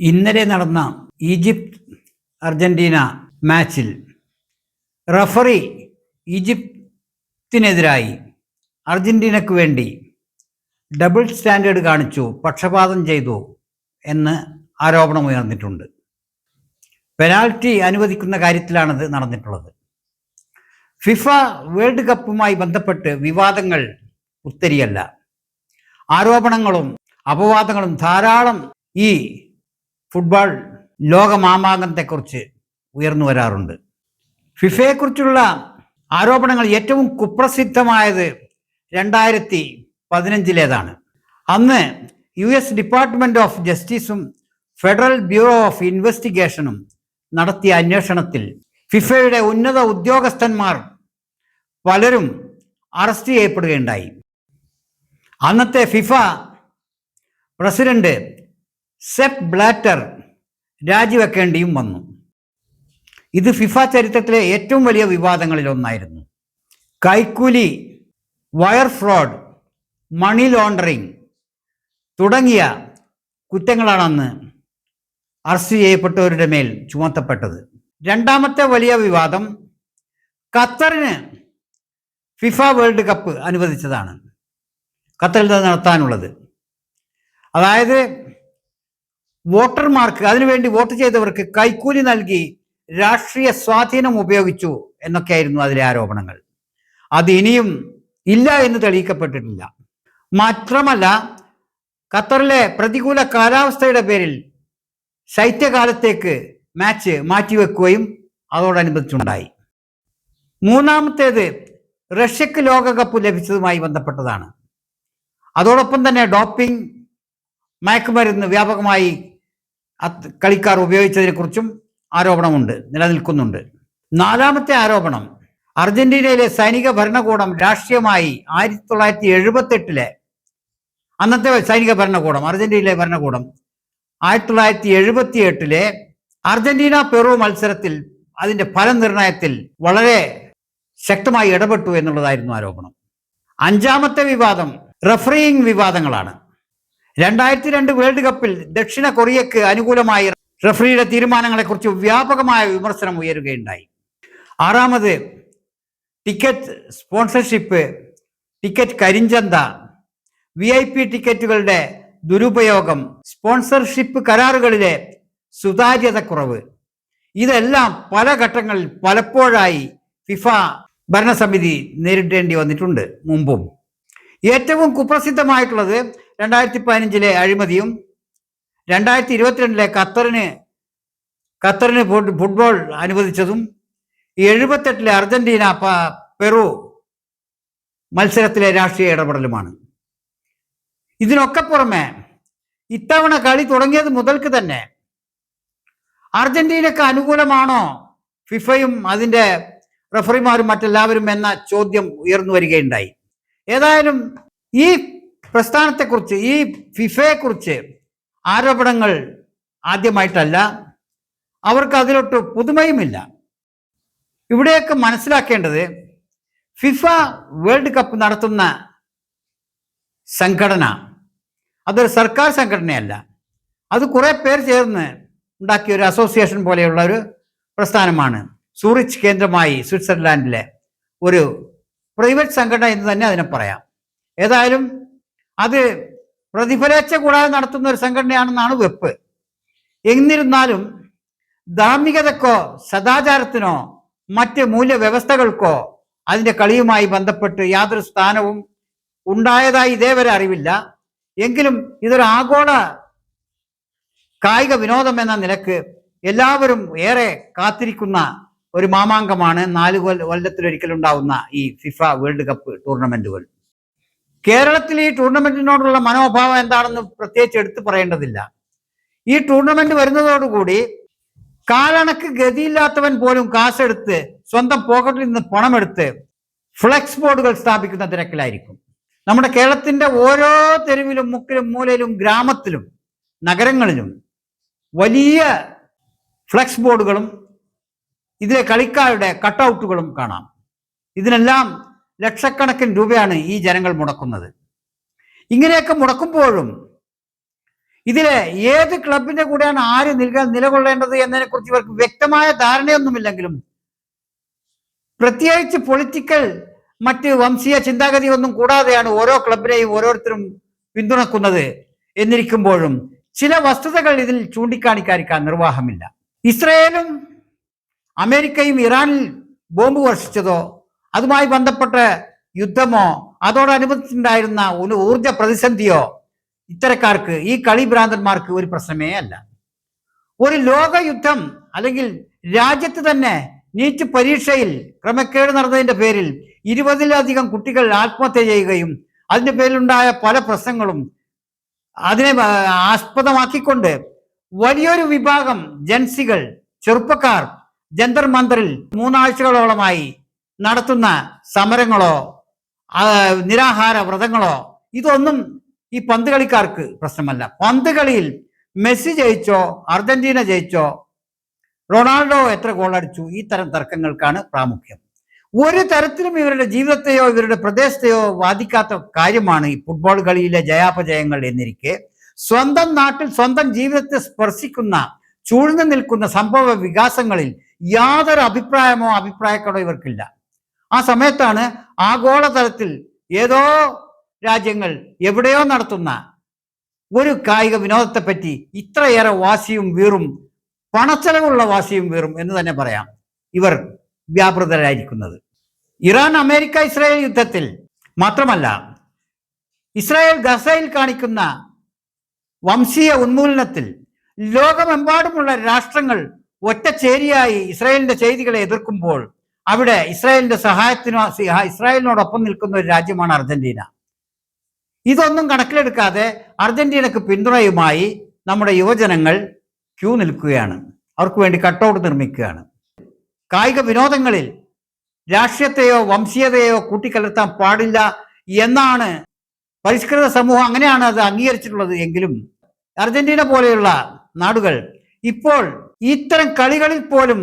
ഇന്നലെ നടന്ന Egypt Argentina മാച്ചിൽ റഫറി ഈജിപ്തിനെതിരായി അർജന്റീനയ്ക്ക് വേണ്ടി ഡബിൾ സ്റ്റാൻഡേർഡ് കാണിച്ചു, പക്ഷപാതം ചെയ്തു എന്ന് ആരോപണമുയർന്നിട്ടുണ്ട്. പെനാൽറ്റി അനുവദിക്കുന്ന കാര്യത്തിലാണത് നടന്നിട്ടുള്ളത്. ഫിഫ വേൾഡ് കപ്പുമായി ബന്ധപ്പെട്ട് വിവാദങ്ങൾ ഉത്തരിയല്ല. ആരോപണങ്ങളും അപവാദങ്ങളും ധാരാളം ഈ ഫുട്ബോൾ ലോകമാമാങ്കത്തെക്കുറിച്ച് ഉയർന്നു വരാറുണ്ട്. ഫിഫയെക്കുറിച്ചുള്ള ആരോപണങ്ങൾ ഏറ്റവും കുപ്രസിദ്ധമായത് 2015 അന്ന് US ഡിപ്പാർട്ട്മെന്റ് ഓഫ് ജസ്റ്റിസും ഫെഡറൽ ബ്യൂറോ ഓഫ് ഇൻവെസ്റ്റിഗേഷനും നടത്തിയ അന്വേഷണത്തിൽ ഫിഫയുടെ ഉന്നത ഉദ്യോഗസ്ഥന്മാർ പലരും അറസ്റ്റ് ചെയ്യപ്പെടുകയുണ്ടായി. അന്നത്തെ ഫിഫ പ്രസിഡന്റ് സെപ്പ് ബ്ലാറ്റർ രാജിവെക്കേണ്ടിയും വന്നു. ഇത് ഫിഫ ചരിത്രത്തിലെ ഏറ്റവും വലിയ വിവാദങ്ങളിൽ ഒന്നായിരുന്നു. കൈക്കൂലി, വയർ ഫ്രോഡ്, മണി ലോണ്ടറിങ് തുടങ്ങിയ കുറ്റങ്ങളാണ് അന്ന് അറസ്റ്റ് ചെയ്യപ്പെട്ടവരുടെ മേൽ ചുമത്തപ്പെട്ടത്. രണ്ടാമത്തെ വലിയ വിവാദം ഖത്തറിന് ഫിഫ വേൾഡ് കപ്പ് അനുവദിച്ചതാണ്. ഖത്തറിൽ നടത്താനുള്ളത്, അതായത് വോട്ടർമാർക്ക്, അതിനുവേണ്ടി വോട്ട് ചെയ്തവർക്ക് കൈക്കൂലി നൽകി രാഷ്ട്രീയ സ്വാധീനം ഉപയോഗിച്ചു എന്നൊക്കെയായിരുന്നു അതിലെ ആരോപണങ്ങൾ. അത് ഇനിയും ഇല്ല എന്ന് തെളിയിക്കപ്പെട്ടിട്ടില്ല. മാത്രമല്ല, ഖത്തറിലെ പ്രതികൂല കാലാവസ്ഥയുടെ പേരിൽ ശൈത്യകാലത്തേക്ക് മാച്ച് മാറ്റിവെക്കുകയും അതോടനുബന്ധിച്ചുണ്ടായി. മൂന്നാമത്തേത് റഷ്യക്ക് ലോകകപ്പ് ലഭിച്ചതുമായി ബന്ധപ്പെട്ടതാണ്. അതോടൊപ്പം തന്നെ ഡോപ്പിംഗ്, മയക്കുമരുന്ന് വ്യാപകമായി കളിക്കാർ ഉപയോഗിച്ചതിനെ കുറിച്ചും ആരോപണമുണ്ട്, നിലനിൽക്കുന്നുണ്ട്. നാലാമത്തെ ആരോപണം അർജന്റീനയിലെ സൈനിക ഭരണകൂടം രാഷ്ട്രീയമായി 1978 അന്നത്തെ സൈനിക ഭരണകൂടം, അർജന്റീനയിലെ ഭരണകൂടം 1978 അർജന്റീന പെറു മത്സരത്തിൽ അതിന്റെ ഫലനിർണയത്തിൽ വളരെ ശക്തമായി ഇടപെട്ടു എന്നുള്ളതായിരുന്നു ആരോപണം. അഞ്ചാമത്തെ വിവാദം റഫറിയിങ് വിവാദങ്ങളാണ്. 2002 വേൾഡ് കപ്പിൽ ദക്ഷിണ കൊറിയക്ക് അനുകൂലമായി റഫറിയുടെ തീരുമാനങ്ങളെക്കുറിച്ച് വ്യാപകമായ വിമർശനം ഉയരുകയുണ്ടായി. ആറാമത് ടിക്കറ്റ് സ്പോൺസർഷിപ്പ്, ടിക്കറ്റ് കരിഞ്ചന്ത, VIP ടിക്കറ്റുകളുടെ ദുരുപയോഗം, സ്പോൺസർഷിപ്പ് കരാറുകളിലെ സുതാര്യതക്കുറവ്, ഇതെല്ലാം പല ഘട്ടങ്ങളിൽ പലപ്പോഴായി ഫിഫ ഭരണസമിതി നേരിടേണ്ടി വന്നിട്ടുണ്ട് മുമ്പും. ഏറ്റവും കുപ്രസിദ്ധമായിട്ടുള്ളത് 2015 അഴിമതിയും 2022 ഖത്തറിന് ഫുട്ബോൾ അനുവദിച്ചതും 78 അർജന്റീന പെറു മത്സരത്തിലെ രാഷ്ട്രീയ ഇടപെടലുമാണ്. ഇതിനൊക്കെ പുറമെ ഇത്തവണ കളി തുടങ്ങിയത് മുതൽക്ക് തന്നെ അർജന്റീനക്ക് അനുകൂലമാണോ ഫിഫയും അതിൻ്റെ റഫറിമാരും മറ്റെല്ലാവരും എന്ന ചോദ്യം ഉയർന്നു വരികയുണ്ടായി. ഏതായാലും ഈ പ്രസ്ഥാനത്തെക്കുറിച്ച്, ഈ ഫിഫയെക്കുറിച്ച് ആരോപണങ്ങൾ ആദ്യമായിട്ടല്ല, അവർക്ക് അതിലൊട്ട് പുതുമയുമില്ല. ഇവിടെയൊക്കെ മനസ്സിലാക്കേണ്ടത്, ഫിഫ വേൾഡ് കപ്പ് നടത്തുന്ന സംഘടന അതൊരു സർക്കാർ സംഘടനയല്ല. അത് കുറേ പേർ ചേർന്ന് ഉണ്ടാക്കിയ ഒരു അസോസിയേഷൻ പോലെയുള്ള ഒരു പ്രസ്ഥാനമാണ്. സൂറിച്ച് കേന്ദ്രമായി സ്വിറ്റ്സർലാൻഡിലെ ഒരു പ്രൈവറ്റ് സംഘടന എന്ന് തന്നെ അതിനെ പറയാം. ഏതായാലും അത് പ്രതിഫലേച്ഛ കൂടാതെ നടത്തുന്ന ഒരു സംഘടനയാണെന്നാണ് വെപ്പ്. എന്നിരുന്നാലും ധാർമ്മികതക്കോ സദാചാരത്തിനോ മറ്റ് മൂല്യവ്യവസ്ഥകൾക്കോ അതിൻ്റെ കളിയുമായി ബന്ധപ്പെട്ട് യാതൊരു സ്ഥാനവും ഉണ്ടായതായി ഇതേവരെ അറിവില്ല. എങ്കിലും ഇതൊരു ആഗോള കായിക വിനോദം എന്ന നിലക്ക് എല്ലാവരും ഏറെ കാത്തിരിക്കുന്ന ഒരു മാമാങ്കമാണ് 4 കൊല്ലത്തിലൊരിക്കലുണ്ടാവുന്ന ഈ ഫിഫ വേൾഡ് കപ്പ് ടൂർണമെന്റുകൾ. കേരളത്തിൽ ഈ ടൂർണമെന്റിനോടുള്ള മനോഭാവം എന്താണെന്ന് പ്രത്യേകിച്ച് എടുത്തു പറയേണ്ടതില്ല. ഈ ടൂർണമെന്റ് വരുന്നതോടുകൂടി കാലണക്ക് ഗതിയില്ലാത്തവൻ പോലും കാശെടുത്ത് സ്വന്തം പോക്കറ്റിൽ നിന്ന് പണമെടുത്ത് ഫ്ലെക്സ് ബോർഡുകൾ സ്ഥാപിക്കുന്ന തിരക്കിലായിരിക്കും. നമ്മുടെ കേരളത്തിന്റെ ഓരോ തെരുവിലും മുക്കിലും മൂലയിലും ഗ്രാമത്തിലും നഗരങ്ങളിലും വലിയ ഫ്ലെക്സ് ബോർഡുകളും ഇതിലെ കളിക്കാരുടെ കട്ടൗട്ടുകളും കാണാം. ഇതിനെല്ലാം ലക്ഷക്കണക്കിന് രൂപയാണ് ഈ ജനങ്ങൾ മുടക്കുന്നത്. ഇങ്ങനെയൊക്കെ മുടക്കുമ്പോഴും ഇതിലെ ഏത് ക്ലബിന്റെ കൂടെയാണ് ആര് നിലകൊള്ളേണ്ടത് എന്നതിനെ കുറിച്ച് ഇവർക്ക് വ്യക്തമായ ധാരണയൊന്നുമില്ലെങ്കിലും പ്രത്യേകിച്ച് പൊളിറ്റിക്കൽ മറ്റ് വംശീയ ചിന്താഗതി ഒന്നും കൂടാതെയാണ് ഓരോ ക്ലബിനെയും ഓരോരുത്തരും പിന്തുണക്കുന്നത് എന്നിരിക്കുമ്പോഴും ചില വസ്തുതകൾ ഇതിൽ ചൂണ്ടിക്കാണിക്കാൻ നിർവാഹമില്ല. ഇസ്രയേലും അമേരിക്കയും ഇറാനിൽ ബോംബ് വർഷിച്ചതോ അതുമായി ബന്ധപ്പെട്ട യുദ്ധമോ അതോടനുബന്ധിച്ചുണ്ടായിരുന്ന ഒരു ഊർജ പ്രതിസന്ധിയോ ഇത്തരക്കാർക്ക്, ഈ കളിഭ്രാന്തന്മാർക്ക് ഒരു പ്രശ്നമേ അല്ല. ഒരു ലോക യുദ്ധം അല്ലെങ്കിൽ രാജ്യത്ത് തന്നെ നീറ്റ് പരീക്ഷയിൽ ക്രമക്കേട് നടന്നതിന്റെ പേരിൽ 20-ലധികം കുട്ടികൾ ആത്മഹത്യ ചെയ്യുകയും അതിന്റെ പേരിലുണ്ടായ പല പ്രശ്നങ്ങളും അതിനെ ആസ്പദമാക്കിക്കൊണ്ട് വലിയൊരു വിഭാഗം ജൻസികൾ, ചെറുപ്പക്കാർ ജന്തർ മന്ദറിൽ 3 ആഴ്ചകളോളമായി നടത്തുന്ന സമരങ്ങളോ നിരാഹാര വ്രതങ്ങളോ ഇതൊന്നും ഈ പന്ത് കളിക്കാർക്ക് പ്രശ്നമല്ല. പന്ത് കളിയിൽ മെസ്സി ജയിച്ചോ അർജന്റീന ജയിച്ചോ റൊണാൾഡോ എത്ര ഗോളടിച്ചു, ഈ തരം തർക്കങ്ങൾക്കാണ് പ്രാമുഖ്യം. ഒരു തരത്തിലും ഇവരുടെ ജീവിതത്തെയോ ഇവരുടെ പ്രദേശത്തെയോ ബാധിക്കാത്ത കാര്യമാണ് ഈ ഫുട്ബോൾ കളിയിലെ ജയാപജയങ്ങൾ എന്നിരിക്കെ സ്വന്തം നാട്ടിൽ സ്വന്തം ജീവിതത്തെ സ്പർശിക്കുന്ന ചൂഴ്ന്നു നിൽക്കുന്ന സംഭവ വികാസങ്ങളിൽ യാതൊരു അഭിപ്രായക്കടോ ഇവർക്കില്ല. ആ സമയത്താണ് ആഗോളതലത്തിൽ ഏതോ രാജ്യങ്ങൾ എവിടെയോ നടത്തുന്ന ഒരു കായിക വിനോദത്തെപ്പറ്റി ഇത്രയേറെ വാശിയും വീറും, പണച്ചെലവുള്ള വാശിയും വീറും എന്ന് തന്നെ പറയാം, ഇവർ വ്യാപൃതരായിരിക്കുന്നത്. ഇറാൻ അമേരിക്ക ഇസ്രായേൽ യുദ്ധത്തിൽ മാത്രമല്ല, ഇസ്രായേൽ ഗസയിൽ കാണിക്കുന്ന വംശീയ ഉന്മൂലനത്തിൽ ലോകമെമ്പാടുമുള്ള രാഷ്ട്രങ്ങൾ ഒറ്റച്ചേരിയായി ഇസ്രായേലിന്റെ ചെയ്തികളെ എതിർക്കുമ്പോൾ അവിടെ ഇസ്രായേലിനോടൊപ്പം നിൽക്കുന്ന ഒരു രാജ്യമാണ് അർജന്റീന. ഇതൊന്നും കണക്കിലെടുക്കാതെ അർജന്റീനക്ക് പിന്തുണയുമായി നമ്മുടെ യുവജനങ്ങൾ ക്യൂ നിൽക്കുകയാണ്, അവർക്ക് വേണ്ടി കട്ടൗട്ട് നിർമ്മിക്കുകയാണ്. കായിക വിനോദങ്ങളിൽ രാഷ്ട്രീയത്തെയോ വംശീയതയോ കൂട്ടിക്കലർത്താൻ പാടില്ല എന്നാണ് പരിഷ്കൃത സമൂഹം, അങ്ങനെയാണ് അത് അംഗീകരിച്ചിട്ടുള്ളത്. എങ്കിലും അർജന്റീന പോലെയുള്ള നാടുകൾ ഇപ്പോൾ ഇത്തരം കളികളിൽ പോലും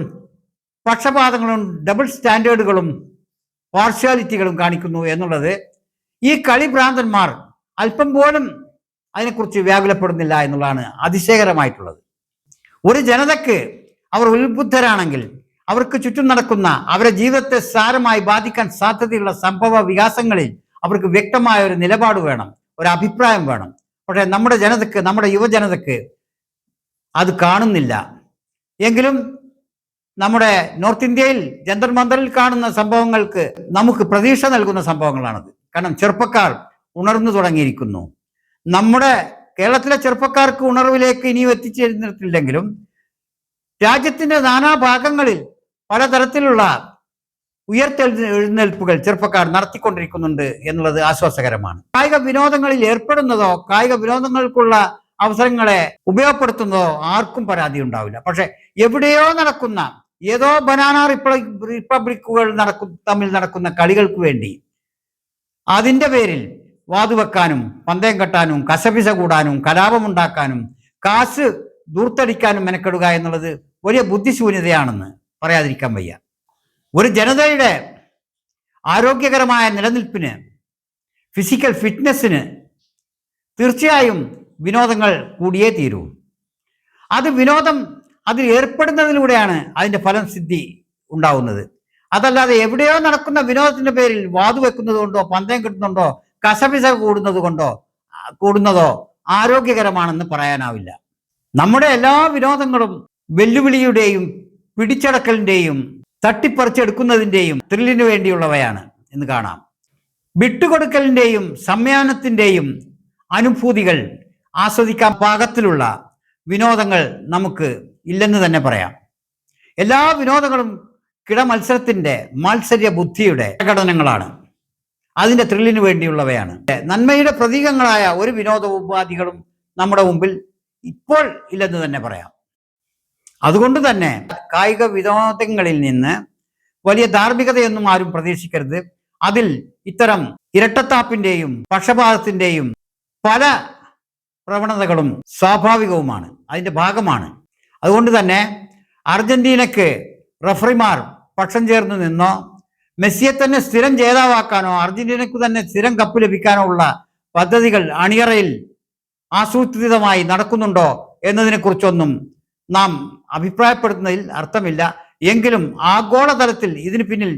പക്ഷപാതങ്ങളും ഡബിൾ സ്റ്റാൻഡേർഡുകളും പാർഷ്യാലിറ്റികളും കാണിക്കുന്നു എന്നുള്ളത് ഈ കളിഭ്രാന്തന്മാർ അല്പം പോലും അതിനെക്കുറിച്ച് വ്യാകുലപ്പെടുന്നില്ല എന്നുള്ളതാണ് അതിശയകരമായിട്ടുള്ളത്. ഒരു ജനതയ്ക്ക് അവർ ഉത്ബുദ്ധരാണെങ്കിൽ അവർക്ക് ചുറ്റും നടക്കുന്ന അവരുടെ ജീവിതത്തെ സാരമായി ബാധിക്കാൻ സാധ്യതയുള്ള സംഭവ വികാസങ്ങളിൽ അവർക്ക് വ്യക്തമായ ഒരു നിലപാട് വേണം, ഒരു അഭിപ്രായം വേണം. പക്ഷേ നമ്മുടെ ജനതയ്ക്ക്, നമ്മുടെ യുവജനതയ്ക്ക് അത് കാണുന്നില്ല. എങ്കിലും നമ്മുടെ നോർത്ത് ഇന്ത്യയിൽ ജന്തർ മന്ദറിൽ കാണുന്ന സംഭവങ്ങൾക്ക് നമുക്ക് പ്രതീക്ഷ നൽകുന്ന സംഭവങ്ങളാണത്. കാരണം ചെറുപ്പക്കാർ ഉണർന്നു തുടങ്ങിയിരിക്കുന്നു. നമ്മുടെ കേരളത്തിലെ ചെറുപ്പക്കാർക്ക് ഉണർവിലേക്ക് ഇനിയും എത്തിച്ചേർന്നിട്ടില്ലെങ്കിലും രാജ്യത്തിന്റെ നാനാഭാഗങ്ങളിൽ പലതരത്തിലുള്ള ഉയർത്തെഴുന്നേൽപ്പുകൾ ചെറുപ്പക്കാർ നടത്തിക്കൊണ്ടിരിക്കുന്നുണ്ട് എന്നുള്ളത് ആശ്വാസകരമാണ്. കായിക വിനോദങ്ങളിൽ ഏർപ്പെടുന്നതോ കായിക വിനോദങ്ങൾക്കുള്ള അവസരങ്ങളെ ഉപയോഗപ്പെടുത്തുന്നതോ ആർക്കും പരാതി ഉണ്ടാവില്ല. പക്ഷെ എവിടെയോ നടക്കുന്ന ഏതോ ബനാന റിപ്പബ്ലിക്കുകൾ തമ്മിൽ നടക്കുന്ന കളികൾക്ക് വേണ്ടി അതിൻ്റെ പേരിൽ വാതുവെക്കാനും പന്തയം കെട്ടാനും കശപിശ കൂടാനും കലാപമുണ്ടാക്കാനും കാശ് ദൂർത്തടിക്കാനും മെനക്കെടുക എന്നുള്ളത് വലിയ ബുദ്ധിശൂന്യതയാണെന്ന് പറയാതിരിക്കാൻ വയ്യ. ഒരു ജനതയുടെ ആരോഗ്യകരമായ നിലനിൽപ്പിന്, ഫിസിക്കൽ ഫിറ്റ്നസ്സിന് തീർച്ചയായും വിനോദങ്ങൾ കൂടിയേ തീരൂ. വിനോദം അതിൽ ഏർപ്പെടുന്നതിലൂടെയാണ് അതിൻ്റെ ഫലം സിദ്ധി ഉണ്ടാവുന്നത്. അതല്ലാതെ എവിടെയോ നടക്കുന്ന വിനോദത്തിന്റെ പേരിൽ വാതുവെക്കുന്നത് കൊണ്ടോ പന്തയം കിട്ടുന്നുണ്ടോ കശപിശ കൂടുന്നതോ ആരോഗ്യകരമാണെന്ന് പറയാനാവില്ല. നമ്മുടെ എല്ലാ വിനോദങ്ങളും വെല്ലുവിളിയുടെയും പിടിച്ചടക്കലിന്റെയും തട്ടിപ്പറിച്ചെടുക്കുന്നതിന്റെയും ത്രില്ലിനു വേണ്ടിയുള്ളവയാണ് എന്ന് കാണാം. വിട്ടുകൊടുക്കലിന്റെയും സംയാനത്തിന്റെയും അനുഭൂതികൾ ആസ്വദിക്കാൻ പാകത്തിലുള്ള വിനോദങ്ങൾ നമുക്ക് ഇല്ലെന്ന് തന്നെ പറയാം. എല്ലാ വിനോദങ്ങളും കിടമത്സരത്തിന്റെ മാത്സര്യ ബുദ്ധിയുടെ പ്രകടനങ്ങളാണ്, അതിന്റെ ത്രില്ലിനു വേണ്ടിയുള്ളവയാണ്. നന്മയുടെ പ്രതീകങ്ങളായ ഒരു വിനോദ ഉപാധികളും നമ്മുടെ മുമ്പിൽ ഇപ്പോൾ ഇല്ലെന്ന് തന്നെ പറയാം. അതുകൊണ്ട് തന്നെ കായിക വിനോദങ്ങളിൽ നിന്ന് വലിയ ധാർമ്മികതയൊന്നും ആരും പ്രതീക്ഷിക്കരുത്. അതിൽ ഇത്തരം ഇരട്ടത്താപ്പിന്റെയും പക്ഷപാതത്തിന്റെയും പല പ്രവണതകളും സ്വാഭാവികവുമാണ്, അതിൻ്റെ ഭാഗമാണ്. അതുകൊണ്ട് തന്നെ അർജന്റീനക്ക് റഫറിമാർ പക്ഷം ചേർന്ന് നിന്നോ മെസ്സിയെ തന്നെ സ്ഥിരം ജേതാവാക്കാനോ അർജന്റീനക്ക് തന്നെ സ്ഥിരം കപ്പ് ലഭിക്കാനോ ഉള്ള പദ്ധതികൾ അണിയറയിൽ ആസൂത്രിതമായി നടക്കുന്നുണ്ടോ എന്നതിനെക്കുറിച്ചൊന്നും നാം അഭിപ്രായപ്പെടുന്നതിൽ അർത്ഥമില്ല. എങ്കിലും ആഗോളതലത്തിൽ ഇതിന് പിന്നിൽ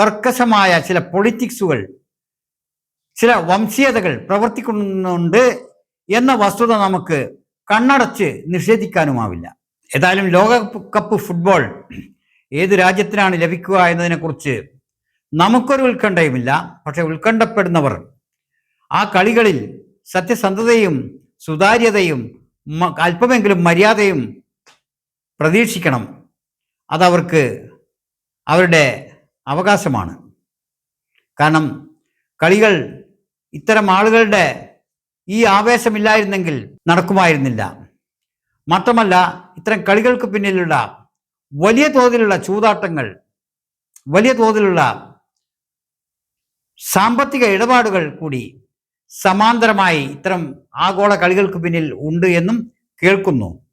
കർക്കശമായ ചില പൊളിറ്റിക്സുകൾ, ചില വംശീയതകൾ പ്രവർത്തിക്കുന്നുണ്ട് എന്ന വസ്തുത നമുക്ക് കണ്ണടച്ച് നിഷേധിക്കാനുമാവില്ല. ഏതായാലും ലോകകപ്പ് ഫുട്ബോൾ ഏത് രാജ്യത്തിനാണ് ലഭിക്കുക എന്നതിനെക്കുറിച്ച് നമുക്കൊരു ഉത്കണ്ഠയുമില്ല. പക്ഷെ ഉത്കണ്ഠപ്പെടുന്നവർ ആ കളികളിൽ സത്യസന്ധതയും സുതാര്യതയും അല്പമെങ്കിലും മര്യാദയും പ്രതീക്ഷിക്കണം. അതവർക്ക് അവരുടെ അവകാശമാണ്. കാരണം കളികൾ ഇത്തരം ആളുകളുടെ ഈ ആവേശമില്ലായിരുന്നെങ്കിൽ നടക്കുമായിരുന്നില്ല. മാത്രമല്ല, ഇത്തരം കളികൾക്ക് പിന്നിലുള്ള വലിയ തോതിലുള്ള ചൂതാട്ടങ്ങൾ, വലിയ തോതിലുള്ള സാമ്പത്തിക ഇടപാടുകൾ കൂടി സമാന്തരമായി ഇത്തരം ആഗോള കളികൾക്ക് പിന്നിൽ ഉണ്ട് എന്നും കേൾക്കുന്നു.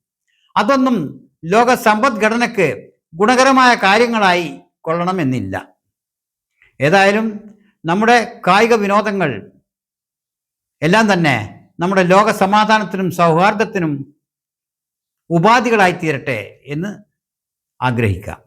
അതൊന്നും ലോക സമ്പദ്ഘടനയ്ക്ക് ഗുണകരമായ കാര്യങ്ങളായി കൊള്ളണമെന്നില്ല. ഏതായാലും നമ്മുടെ കായിക വിനോദങ്ങൾ എല്ലാം തന്നെ നമ്മുടെ ലോക സമാധാനത്തിനും സൗഹാർദ്ദത്തിനും ഉപാധികളായി തീരട്ടെ എന്ന് ആഗ്രഹിക്കാം.